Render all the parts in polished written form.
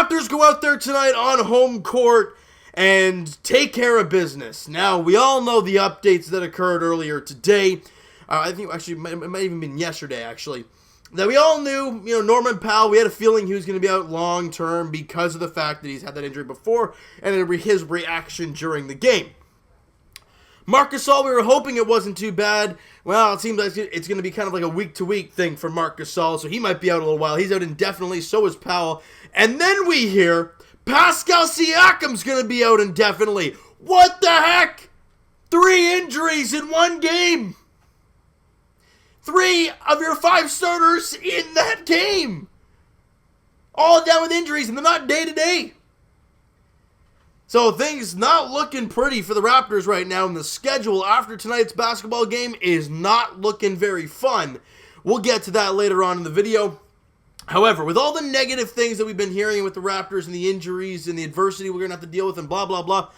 Raptors go out there tonight on home court and take care of business. Now, we all know the updates that occurred earlier today. I think actually it might even been yesterday, actually. That we all knew, Norman Powell, we had a feeling he was going to be out long term because of the fact that he's had that injury before and his reaction during the game. Marc Gasol, we were hoping it wasn't too bad. Well, it seems like it's going to be kind of like a week-to-week thing for Marc Gasol, so he might be out a little while. He's out indefinitely, so is Powell. And then we hear Pascal Siakam's going to be out indefinitely. What the heck? 3 injuries in one game. 3 of your 5 starters in that game. All down with injuries, and they're not day-to-day. So things not looking pretty for the Raptors right now, and the schedule after tonight's basketball game is not looking very fun. We'll get to that later on in the video. However, with all the negative things that we've been hearing with the Raptors and the injuries and the adversity we're going to have to deal with and blah, blah, blah,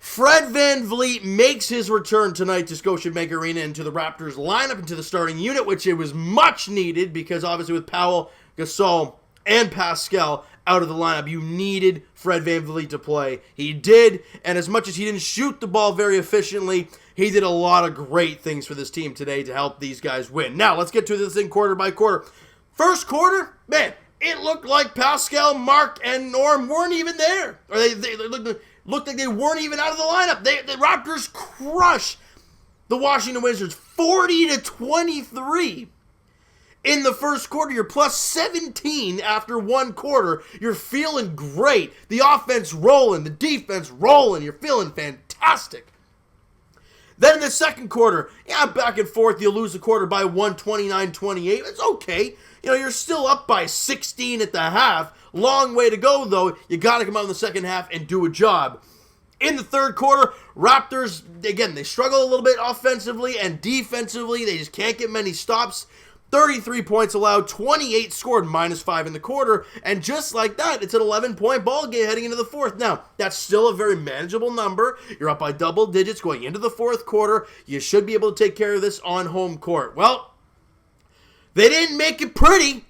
Fred VanVleet makes his return tonight to Scotiabank Arena into the Raptors lineup, into the starting unit, which it was much needed because obviously with Powell, Gasol, and Pascal out of the lineup, you needed Fred VanVleet to play. He did, and as much as he didn't shoot the ball very efficiently, he did a lot of great things for this team today to help these guys win. Now, let's get to this thing quarter by quarter. First quarter, man, it looked like Pascal, Mark, and Norm weren't even there. Or they looked like they weren't even out of the lineup. The Raptors crush the Washington Wizards 40-23. In the first quarter, you're plus 17 after one quarter. You're feeling great. The offense rolling, the defense rolling. You're feeling fantastic. Then in the second quarter, back and forth. You lose the quarter by 129-28. It's okay. You're still up by 16 at the half. Long way to go, though. You got to come out in the second half and do a job. In the third quarter, Raptors, again, they struggle a little bit offensively and defensively. They just can't get many stops. 33 points allowed, 28 scored, -5 in the quarter, and just like that, it's an 11-point ball game heading into the fourth. Now, that's still a very manageable number. You're up by double digits going into the fourth quarter. You should be able to take care of this on home court. Well, they didn't make it pretty,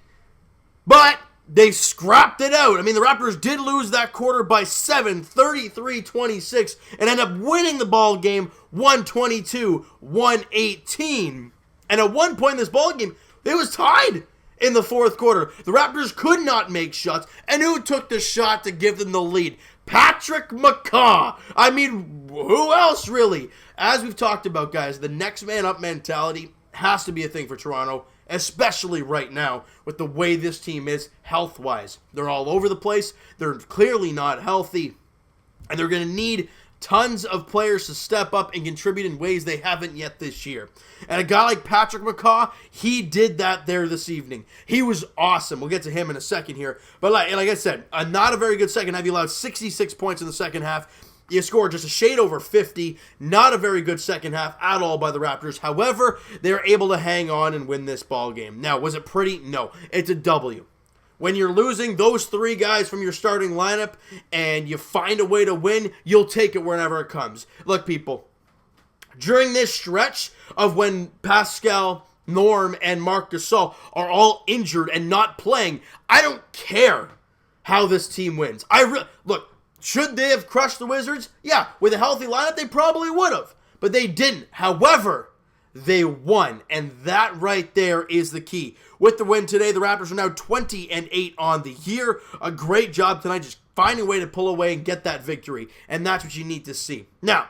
but they scrapped it out. I mean, the Raptors did lose that quarter by 7, 33-26, and end up winning the ball game 122-118. And at one point in this ball game, it was tied in the fourth quarter. The Raptors could not make shots, and who took the shot to give them the lead? Patrick McCaw. I mean, who else really? As we've talked about, guys, the next man up mentality has to be a thing for Toronto, especially right now with the way this team is health-wise. They're all over the place. They're clearly not healthy, and they're going to need tons of players to step up and contribute in ways they haven't yet this year. And a guy like Patrick McCaw, he did that there this evening. He was awesome. We'll get to him in a second here. But like I said, not a very good second half. He allowed 66 points in the second half. You scored just a shade over 50. Not a very good second half at all by the Raptors. However, they're able to hang on and win this ball game. Now, was it pretty? No. It's a W. When you're losing those 3 guys from your starting lineup and you find a way to win, you'll take it whenever it comes. Look, people, during this stretch of when Pascal, Norm, and Marc Gasol are all injured and not playing, I don't care how this team wins. Look, should they have crushed the Wizards? Yeah, with a healthy lineup, they probably would have. But they didn't. However, they won, and that right there is the key. With the win today, the Raptors are now 20-8 on the year. A great job tonight, just finding a way to pull away and get that victory, and that's what you need to see. Now,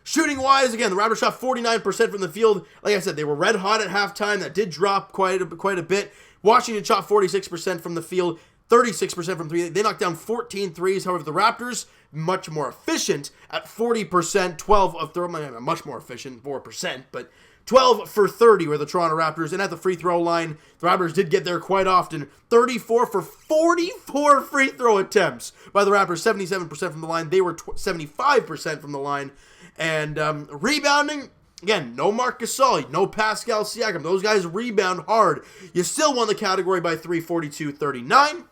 shooting-wise, again, the Raptors shot 49% from the field. Like I said, they were red hot at halftime. That did drop quite a bit. Washington shot 46% from the field, 36% from 3. They knocked down 14 threes. However, the Raptors, much more efficient at 40%, 12 of 30, much more efficient, 4%, but 12 for 30 were the Toronto Raptors. And at the free throw line, the Raptors did get there quite often. 34 for 44 free throw attempts by the Raptors. 77% from the line. They were 75% from the line. And rebounding, again, no Marc Gasol, no Pascal Siakam. Those guys rebound hard. You still won the category by 3, 42-39.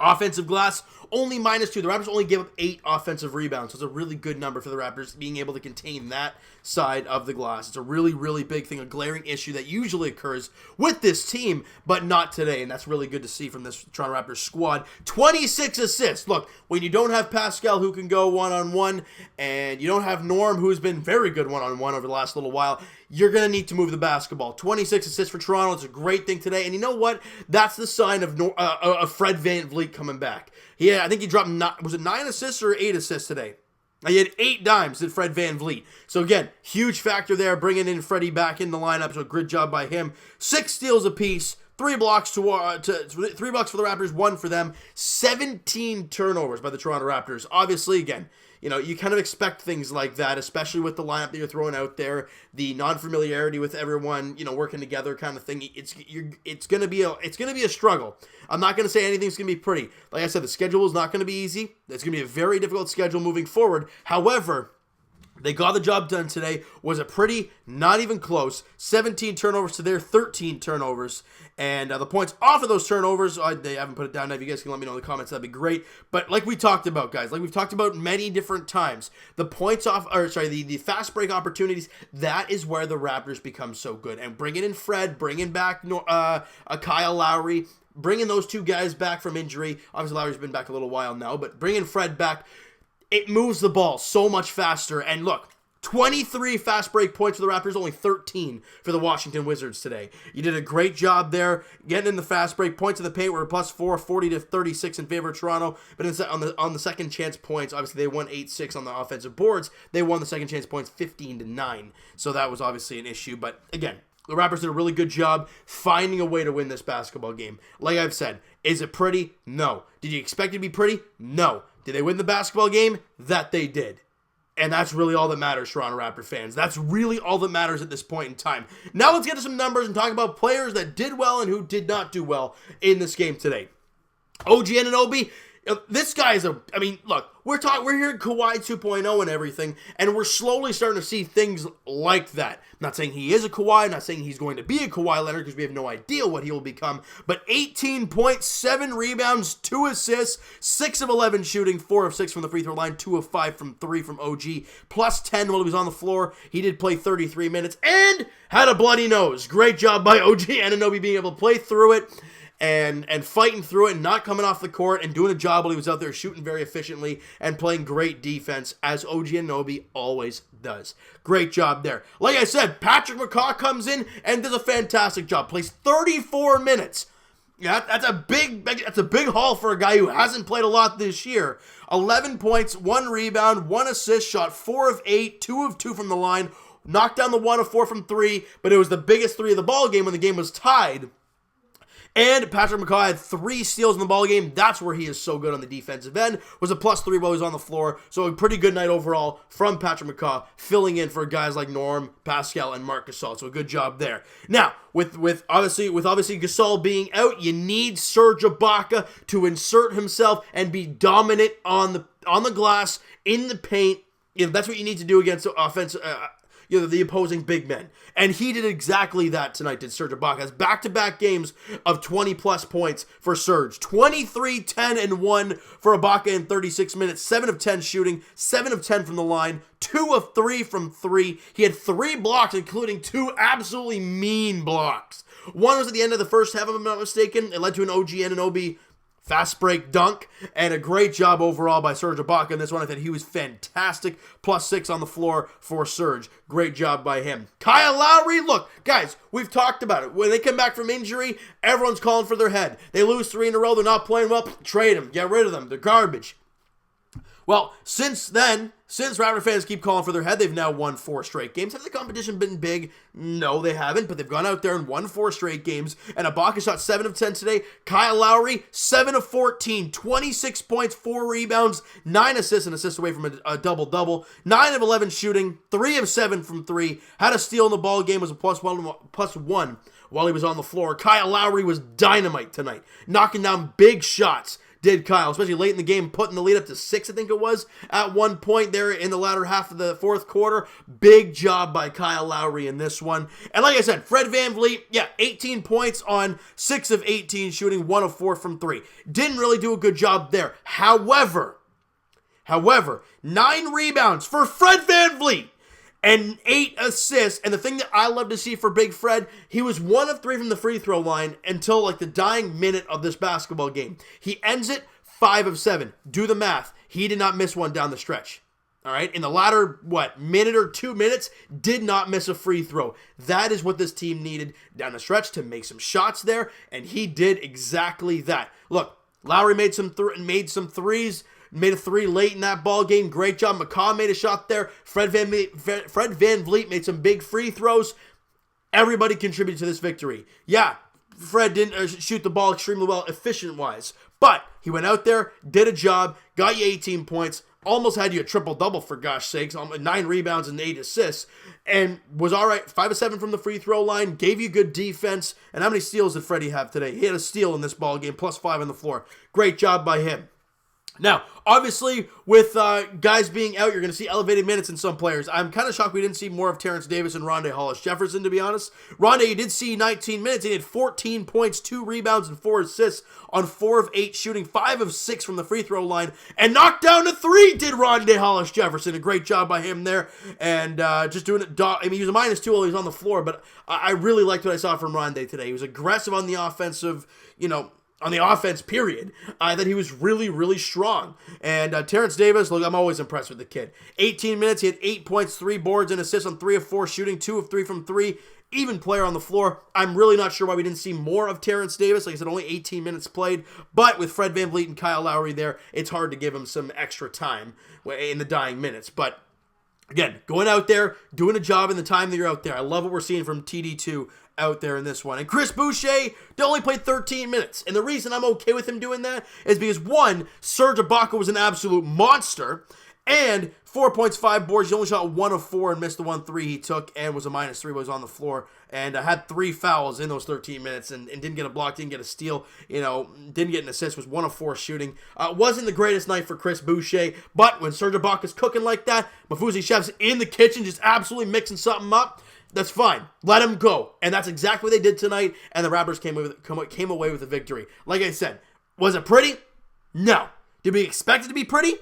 Offensive glass, only -2. The Raptors only gave up 8 offensive rebounds, so it's a really good number for the Raptors, being able to contain that side of the glass. It's a really, really big thing, a glaring issue that usually occurs with this team, but not today, and that's really good to see from this Toronto Raptors squad. 26 assists. Look, when you don't have Pascal who can go one-on-one, and you don't have Norm who's been very good one-on-one over the last little while, you're going to need to move the basketball. 26 assists for Toronto. It's a great thing today. And you know what? That's the sign of Fred VanVleet coming back. Yeah, I think he dropped, was it 9 assists or 8 assists today? He had 8 dimes at Fred VanVleet. So again, huge factor there, bringing in Freddie back in the lineup. So good job by him. 6 steals apiece. 3 blocks 3 blocks for the Raptors, 1 for them. 17 turnovers by the Toronto Raptors. Obviously, again, you know, you kind of expect things like that, especially with the lineup that you're throwing out there, the non-familiarity with everyone, you know, working together kind of thing. It's gonna be a struggle. I'm not gonna say anything's gonna be pretty. Like I said, the schedule is not gonna be easy. It's gonna be a very difficult schedule moving forward. However, they got the job done today. Was it pretty? Not even close. 17 turnovers to their 13 turnovers. And the points off of those turnovers, they haven't put it down. If you guys can let me know in the comments, that'd be great. But like we talked about, guys, like we've talked about many different times, the points off, the fast break opportunities, that is where the Raptors become so good. And bringing in Fred, bringing back Kyle Lowry, bringing those 2 guys back from injury. Obviously, Lowry's been back a little while now, but bringing Fred back, it moves the ball so much faster. And look, 23 fast break points for the Raptors, only 13 for the Washington Wizards today. You did a great job there getting in the fast break. Points in the paint were +4, 40-36 in favor of Toronto. But on the second chance points, obviously they won 8-6 on the offensive boards. They won the second chance points 15-9. So that was obviously an issue. But again, the Raptors did a really good job finding a way to win this basketball game. Like I've said, is it pretty? No. Did you expect it to be pretty? No. Did they win the basketball game? That they did. And that's really all that matters, Toronto Raptor fans. That's really all that matters at this point in time. Now let's get to some numbers and talk about players that did well and who did not do well in this game today. OG Anunoby, this guy is look, we're hearing Kawhi 2.0 and everything, and we're slowly starting to see things like that. I'm not saying he is a Kawhi, I'm not saying he's going to be a Kawhi Leonard because we have no idea what he will become, but 18 points, 7 rebounds, 2 assists, 6 of 11 shooting, 4 of 6 from the free throw line, 2 of 5 from 3 from OG, +10 while he was on the floor. He did play 33 minutes and had a bloody nose. Great job by OG Anunoby being able to play through it and fighting through it and not coming off the court and doing a job while he was out there shooting very efficiently and playing great defense, as OG Anunoby always does. Great job there. Like I said, Patrick McCaw comes in and does a fantastic job. Plays 34 minutes. Yeah, that's a big haul for a guy who hasn't played a lot this year. 11 points, 1 rebound, 1 assist, shot 4 of 8, 2 of 2 from the line, knocked down the 1 of 4 from 3, but it was the biggest 3 of the ball game when the game was tied. And Patrick McCaw had 3 steals in the ballgame. That's where he is so good on the defensive end. Was a +3 while he was on the floor. So a pretty good night overall from Patrick McCaw, filling in for guys like Norm, Pascal, and Marc Gasol. So a good job there. Now, with obviously Gasol being out, you need Serge Ibaka to insert himself and be dominant on the glass, in the paint. You know, that's what you need to do against the opposing big men. And he did exactly that tonight, did Serge Ibaka. Has back-to-back games of 20-plus points for Serge. 23, 10, and 1 for Ibaka in 36 minutes. 7 of 10 shooting, 7 of 10 from the line, 2 of 3 from 3. He had 3 blocks, including 2 absolutely mean blocks. One was at the end of the first half, if I'm not mistaken. It led to an OG Anunoby fast break dunk, and a great job overall by Serge Ibaka in this one. I thought he was fantastic. +6 on the floor for Serge. Great job by him. Kyle Lowry, look, guys, we've talked about it. When they come back from injury, everyone's calling for their head. They lose 3 in a row, they're not playing well, trade them, get rid of them, they're garbage. Well, since Raptor fans keep calling for their head, they've now won 4 straight games. Has the competition been big? No, they haven't, but they've gone out there and won 4 straight games. And Ibaka shot 7 of 10 today. Kyle Lowry, 7 of 14, 26 points, 4 rebounds, 9 assists, and assists away from a double-double. 9 of 11 shooting, 3 of 7 from 3. Had a steal in the ball game, was a +1 while he was on the floor. Kyle Lowry was dynamite tonight, knocking down big shots. did Kyle, especially late in the game, putting the lead up to 6, I think it was, at one point there in the latter half of the fourth quarter. Big job by Kyle Lowry in this one. And like I said, Fred VanVleet, 18 points on 6 of 18 shooting, 1 of 4 from 3. Didn't really do a good job there. However, 9 rebounds for Fred VanVleet and 8 assists. And the thing that I love to see for Big Fred, he was 1 of 3 from the free throw line until like the dying minute of this basketball game. He ends it 5 of 7. Do the math. He did not miss one down the stretch. All right, in the latter, minute or 2 minutes, did not miss a free throw. That is what this team needed down the stretch to make some shots there, and he did exactly that. Look, Lowry made some threes, made a 3 late in that ball game. Great job. McCaw made a shot there. Fred VanVleet made some big free throws. Everybody contributed to this victory. Yeah, Fred didn't shoot the ball extremely well, efficient-wise, but he went out there, did a job, got you 18 points, almost had you a triple-double, for gosh sakes, 9 rebounds and 8 assists, and was all right, 5 of 7 from the free throw line, gave you good defense. And how many steals did Freddie have today? He had a steal in this ball game, plus 5 on the floor. Great job by him. Now, obviously, with guys being out, you're going to see elevated minutes in some players. I'm kind of shocked we didn't see more of Terrence Davis and Rondé Hollis-Jefferson, to be honest. Rondé, you did see 19 minutes. He had 14 points, 2 rebounds, and 4 assists on 4 of 8 shooting, 5 of 6 from the free throw line, and knocked down a 3, did Rondé Hollis-Jefferson. A great job by him there, and just doing it. He was a -2 while he was on the floor, but I really liked what I saw from Rondé today. He was aggressive on the offensive, on the offense, period. That he was really, really strong. And Terrence Davis, look, I'm always impressed with the kid. 18 minutes, he had 8 points, 3 boards, and assists on 3 of 4 shooting, 2 of 3 from 3. Even player on the floor. I'm really not sure why we didn't see more of Terrence Davis. Like I said, only 18 minutes played. But with Fred VanVleet and Kyle Lowry there, it's hard to give him some extra time in the dying minutes. But again, going out there, doing a job in the time that you're out there. I love what we're seeing from TD2 out there in this one. And Chris Boucher only played 13 minutes. And the reason I'm okay with him doing that is because, one, Serge Ibaka was an absolute monster. And 4 points, 5 boards. He only shot 1 of 4 and missed the 1 3 he took, and was a -3 was on the floor. And had 3 fouls in those 13 minutes and didn't get a block, didn't get a steal, didn't get an assist, was 1 of 4 shooting. Wasn't the greatest night for Chris Boucher, but when Serge Ibaka's cooking like that, Mafuzi Chef's in the kitchen just absolutely mixing something up, that's fine. Let him go. And that's exactly what they did tonight, and the Raptors came away with a victory. Like I said, was it pretty? No. Did we expect it to be pretty?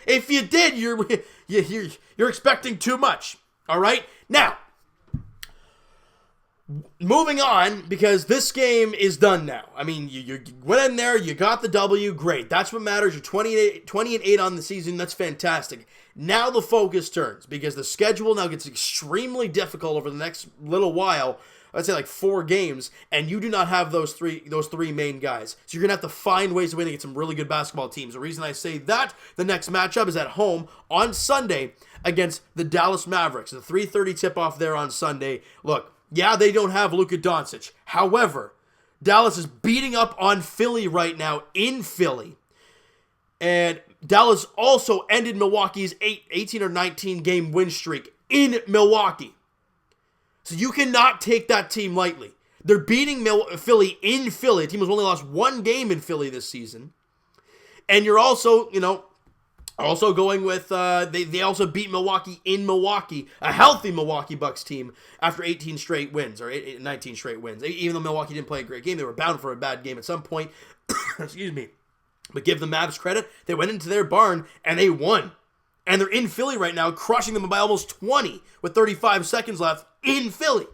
If you did, you're expecting too much. All right? Now, moving on, because this game is done now. I mean, you went in there, you got the W, great. That's what matters. You're 20-8 on the season. That's fantastic. Now the focus turns, because the schedule now gets extremely difficult over the next little while. Let's say like 4 games, and you do not have those three main guys. So you're going to have to find ways to win against some really good basketball teams. The reason I say that, the next matchup is at home on Sunday against the Dallas Mavericks. The 3:30 tip-off there on Sunday. Look, yeah, they don't have Luka Doncic. However, Dallas is beating up on Philly right now in Philly. And Dallas also ended Milwaukee's 18 or 19 game win streak in Milwaukee. So you cannot take that team lightly. They're beating Philly in Philly. The team has only lost 1 game in Philly this season. And you're also, also going with, they also beat Milwaukee in Milwaukee, a healthy Milwaukee Bucks team, after 18 straight wins, or 19 straight wins. Even though Milwaukee didn't play a great game, they were bound for a bad game at some point. Excuse me. But give the Mavs credit, they went into their barn and they won. And they're in Philly right now, crushing them by almost 20 with 35 seconds left in Philly.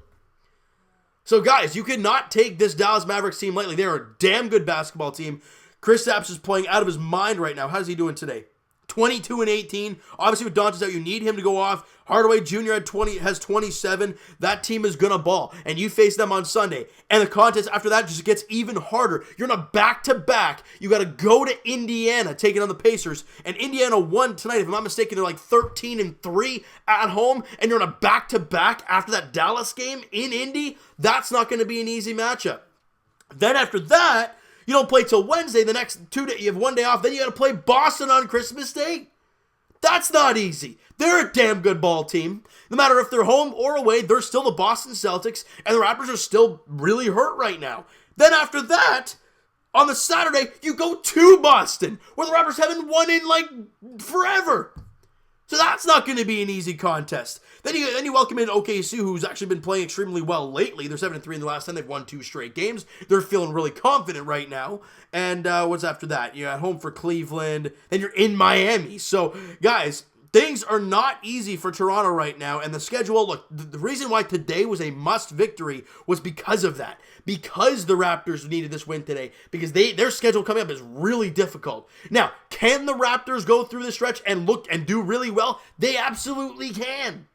So guys, you cannot take this Dallas Mavericks team lightly. They're a damn good basketball team. Kristaps is playing out of his mind right now. How's he doing today? 22 and 18. Obviously, with Doncic out, you need him to go off. Hardaway Jr. has 27. That team is going to ball. And you face them on Sunday. And the contest after that just gets even harder. You're in a back-to-back. You got to go to Indiana, taking on the Pacers. And Indiana won tonight. If I'm not mistaken, they're like 13 and 3 at home. And you're in a back-to-back after that Dallas game in Indy. That's not going to be an easy matchup. Then after that, you don't play till Wednesday. The next 2 days, you have 1 day off. Then you got to play Boston on Christmas Day. That's not easy. They're a damn good ball team. No matter if they're home or away, they're still the Boston Celtics, and the Raptors are still really hurt right now. Then after that, On the Saturday, you go to Boston, where the Raptors haven't won in, like, forever. So that's not going to be an easy contest. Then you welcome in OKC, who's actually been playing extremely well lately. They're 7-3 in the last 10. They've won 2 straight games. They're feeling really confident right now. And what's after that? You're at home for Cleveland. Then you're in Miami. So, guys, things are not easy for Toronto right now. And the schedule, look, the reason why today was a must victory was because of that. Because the Raptors needed this win today. Because their schedule coming up is really difficult. Now, can the Raptors go through the stretch and look and do really well? They absolutely can.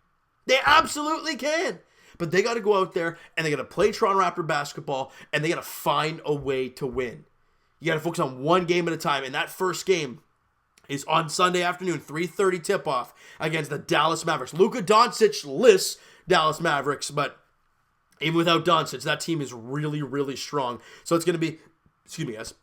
They absolutely can. But they got to go out there and they got to play Toronto Raptor basketball and they got to find a way to win. You got to focus on one game at a time. And that first game is on Sunday afternoon, 3:30 tip-off against the Dallas Mavericks. Luka Doncic-less Dallas Mavericks, but even without Doncic, that team is really, really strong. So it's going to be, excuse me, guys.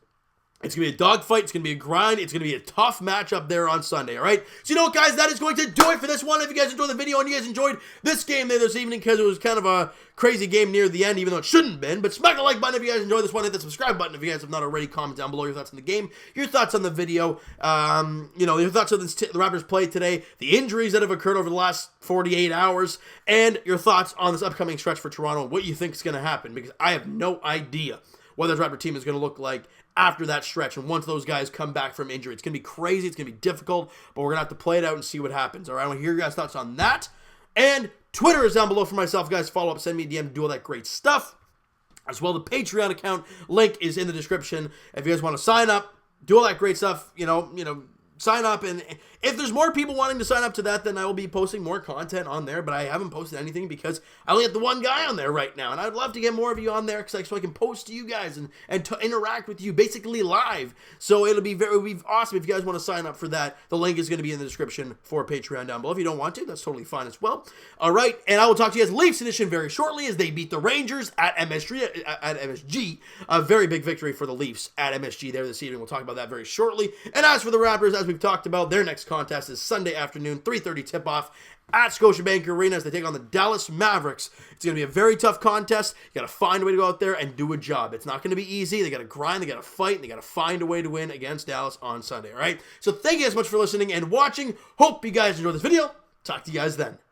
It's going to be a dogfight. It's going to be a grind. It's going to be a tough matchup there on Sunday, all right? So you know what, guys? That is going to do it for this one. If you guys enjoyed the video and you guys enjoyed this game there this evening, because it was kind of a crazy game near the end, even though it shouldn't have been. But smack the like button if you guys enjoyed this one. Hit the subscribe button if you guys have not already. Comment down below your thoughts on the game, your thoughts on the video, your thoughts on the Raptors play today, the injuries that have occurred over the last 48 hours, and your thoughts on this upcoming stretch for Toronto and what you think is going to happen, because I have no idea what this Raptor team is going to look like after that stretch and once those guys come back from injury. It's going to be crazy. It's going to be difficult, but we're going to have to play it out and see what happens. All right, I want to hear your guys' thoughts on that. And Twitter is down below for myself, guys. Follow up, send me a DM, do all that great stuff. As well, the Patreon account link is in the description. If you guys want to sign up, do all that great stuff, sign up, and if there's more people wanting to sign up to that, then I will be posting more content on there, but I haven't posted anything because I only have the one guy on there right now, and I'd love to get more of you on there so I can post to you guys and to interact with you basically live. So it'll be awesome if you guys want to sign up for that. The link is going to be in the description for Patreon down below. If you don't want to, that's totally fine as well. All right, and I will talk to you guys Leafs edition very shortly as they beat the Rangers at MSG. A very big victory for the Leafs at MSG there this evening. We'll talk about that very shortly. And as for the Raptors, as we've talked about, their next contest is Sunday afternoon, 3:30 tip-off at Scotiabank Arena as they take on the Dallas Mavericks. It's going to be a very tough contest. You got to find a way to go out there and do a job. It's not going to be easy. They got to grind, they got to fight, and they got to find a way to win against Dallas on Sunday, all right? So thank you guys so much for listening and watching. Hope you guys enjoyed this video. Talk to you guys then.